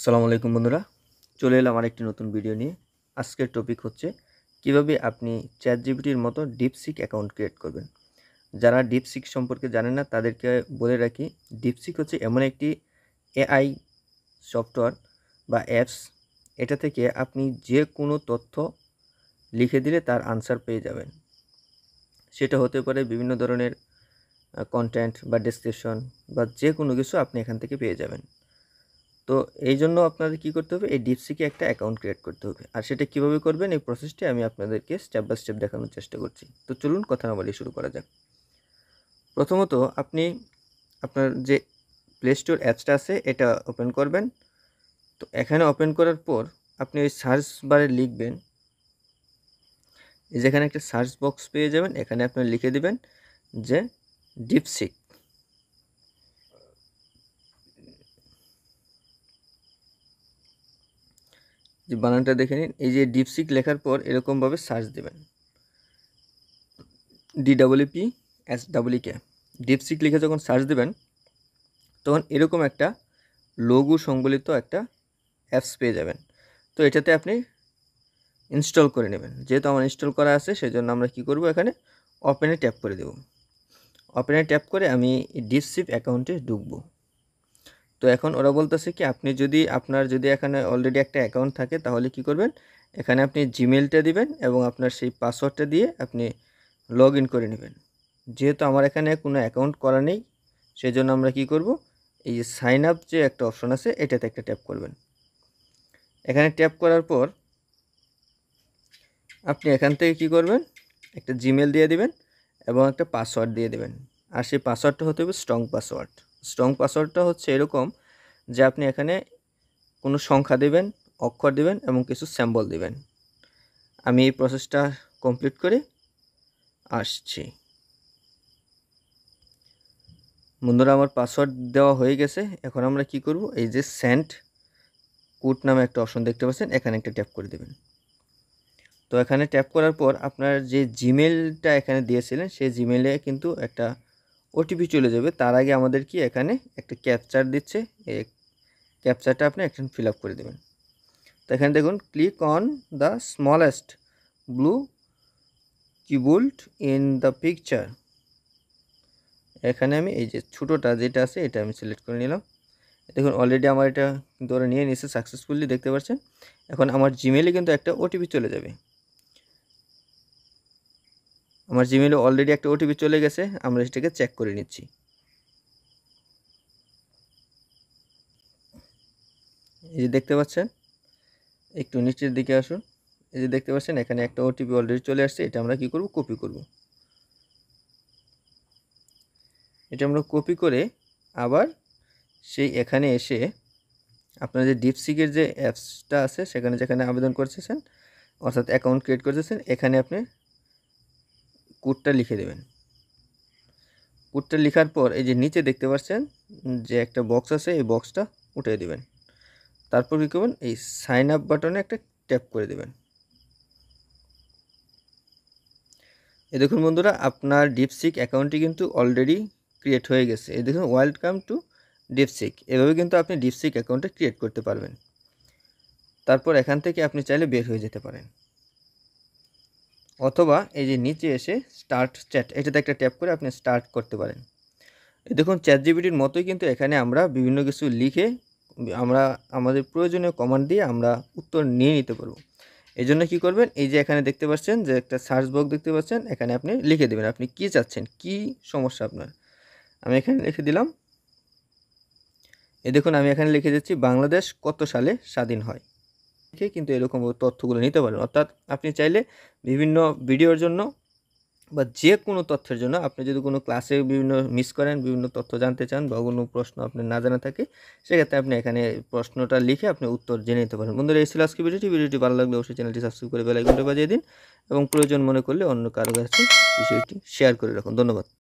আসসালামু আলাইকুম বন্ধুরা, চলে এলাম আরেকটি নতুন ভিডিও নিয়ে। আজকের টপিক হচ্ছে কিভাবে আপনি চ্যাটজিপিটির মতো ডিপসিক অ্যাকাউন্ট ক্রিয়েট করবেন। যারা ডিপসিক সম্পর্কে জানেন না তাদেরকে বলে রাখি, ডিপসিক হচ্ছে এমন একটি এআই সফটওয়্যার বা অ্যাপস। এটা থেকে আপনি যে কোনো তথ্য লিখে দিলে তার আনসার পেয়ে যাবেন। সেটা হতে পারে বিভিন্ন ধরনের কন্টেন্ট বা ডেসক্রিপশন বা যে কোনো কিছু আপনি এখান থেকে পেয়ে যাবেন। তো এই জন্য আপনাদের কী করতে হবে, এই ডিপসিকে একটা অ্যাকাউন্ট ক্রিয়েট করতে হবে। আর সেটা কীভাবে করবেন এই প্রসেসটি আমি আপনাদেরকে স্টেপ বাই স্টেপ দেখানোর চেষ্টা করছি। তো চলুন কথা না বলে শুরু করা যাক। প্রথমত আপনি আপনার যে প্লে স্টোর অ্যাপসটা আছে এটা ওপেন করবেন। তো এখানে ওপেন করার পর আপনি ওই সার্চ বারে লিখবেন, যেখানে একটা সার্চ বক্স পেয়ে যাবেন, এখানে আপনি লিখে দিবেন যে ডিপসিক। যে বানানটা দেখে নিন, এই যে ডিপসিক লেখার পর এরকমভাবে সার্চ দেবেন, DEEPSEEK। ডিপসিক লিখে যখন সার্চ দেবেন তখন এরকম একটা লোগো সংবলিত একটা অ্যাপস পেয়ে যাবেন। তো এটাতে আপনি ইনস্টল করে নেবেন। যেহেতু আমার ইনস্টল করা আছে সেজন্য আমরা কি করব, এখানে ওপেনে ট্যাপ করে দেব। ওপেনে ট্যাপ করে আমি ডিপসিক অ্যাকাউন্টে ঢুকবো। তো এখন ওরা বলতেছে কি, আপনার যদি এখানে অলরেডি একটা অ্যাকাউন্ট থাকে তাহলে কি করবেন, এখানে আপনি জিমেলটা দিবেন এবং আপনার সেই পাসওয়ার্ডটা দিয়ে আপনি লগ ইন করে নেবেন। যেহেতু আমার এখানে কোনো অ্যাকাউন্ট করা নেই সেজন্য আমরা কি করব, এই যে সাইন আপ যে একটা অপশন আছে এটাতে একটা ট্যাপ করবেন। এখানে ট্যাপ করার পর আপনি এখান থেকে কি করবেন, একটা জিমেল দিয়ে দিবেন এবং একটা পাসওয়ার্ড দিয়ে দেবেন। আর সেই পাসওয়ার্ডটা হতে হবে স্ট্রং পাসওয়ার্ড। স্ট্রং পাসওয়ার্ডটা হচ্ছে এরকম যে আপনি এখানে কোনো সংখ্যা দেবেন, অক্ষর দেবেন এবং কিছু সিম্বল দেবেন। আমি এই প্রসেসটা কমপ্লিট করে আসছি। বন্ধুরা, আমার পাসওয়ার্ড দেওয়া হয়ে গেছে। এখন আমরা কি করব, এই যে সেন্ড কোড নামে একটা অপশন দেখতে পাচ্ছেন, এখানে একটা ট্যাপ করে দেবেন। তো এখানে ট্যাপ করার পর আপনার যে জিমেলটা এখানে দিয়েছিলেন সেই জিমেলে কিন্তু একটা ওটিপি চলে যাবে। তার আগে আমাদের কি এখানে একটা ক্যাপচার দিচ্ছে, এই ক্যাপচারটা আপনি এখন ফিল আপ করে দেবেন। তো এখানে দেখুন, click on the smallest blue cubed in the picture. এখানে আমি এই যে ছোটোটা যেটা আছে এটা আমি সিলেক্ট করে নিলাম। দেখুন অলরেডি আমার এটা কিন্তু ওরা নিয়ে নিয়েছে সাকসেসফুলি, দেখতে পাচ্ছেন। এখন আমার জিমেলে কিন্তু একটা ওটিপি চলে যাবে। আমার জিমেলে অলরেডি একটা ওটিপি চলে গেছে, আমরা সেটাকে চেক করে নিচ্ছি। এই যে দেখতে পাচ্ছেন, একটু নিচের দিকে আসুন। এই যে দেখতে পাচ্ছেন এখানে একটা ওটিপি অলরেডি চলে আসছে। এটা আমরা কি করব, কপি করব। এটা আমরা কপি করে আবার সেই এখানে এসে আপনার যে ডিপসিকের যে অ্যাপসটা আছে সেখানে যেখানে আবেদন করতেছেন অর্থাৎ অ্যাকাউন্ট ক্রিয়েট করতেছেন, এখানে আপনি কোডটা লিখে দেবেন। কোডটা লেখার পর এই যে নিচে দেখতে পাচ্ছেন যে একটা বক্স আছে, এই বক্সটা উঠিয়ে দেবেন। তারপর কী করবেন, এই সাইন আপ বাটনে একটা ট্যাপ করে দেবেন। এই দেখুন বন্ধুরা, আপনার ডিপসিক অ্যাকাউন্টটি কিন্তু অলরেডি ক্রিয়েট হয়ে গেছে। এই দেখুন, ওয়েলকাম টু ডিপসিক। এভাবে কিন্তু আপনি ডিপসিক অ্যাকাউন্টে ক্রিয়েট করতে পারবেন। তারপর এখান থেকে আপনি চাইলে বের হয়ে যেতে পারেন, অথবা এই যে নিচে এসে স্টার্ট চ্যাট এটাতে একটা ট্যাপ করে আপনি স্টার্ট করতে পারেন। এই দেখুন, চ্যাটজিপিটির মতোই কিন্তু এখানে আমরা বিভিন্ন কিছু লিখে আমরা আমাদের প্রয়োজনীয় কমান্ড দিয়ে আমরা উত্তর নিয়ে নিতে পারবো। এই জন্য কী করবেন, এই যে এখানে দেখতে পাচ্ছেন যে একটা সার্চ বক্স দেখতে পাচ্ছেন, এখানে আপনি লিখে দেবেন আপনি কি চাচ্ছেন, কি সমস্যা আপনার। আমি এখানে লিখে দিলাম, এই দেখুন আমি এখানে লিখে দিচ্ছি বাংলাদেশ কত সালে স্বাধীন হয়। কিন্তু এরকম তথ্যগুলো নিতে পারেন। অর্থাৎ আপনি চাইলে বিভিন্ন ভিডিওর জন্য বা যে কোনো তথ্যের জন্য, আপনি যদি কোনো ক্লাসে বিভিন্ন মিস করেন, বিভিন্ন তথ্য জানতে চান বা কোনো প্রশ্ন আপনার না জানা থাকে, সেক্ষেত্রে আপনি এখানে প্রশ্নটা লিখে আপনি উত্তর জেনে নিতে পারেন। বন্ধুরা, এই ছিল আজকে ভিডিওটি ভালো লাগলে অবশ্যই চ্যানেলটি সাবস্ক্রাইব করে বেল আইকনটা বাজিয়ে দিন এবং প্রয়োজন মনে করলে অন্য কারো কাছে বিষয়টি শেয়ার করে রাখুন। ধন্যবাদ।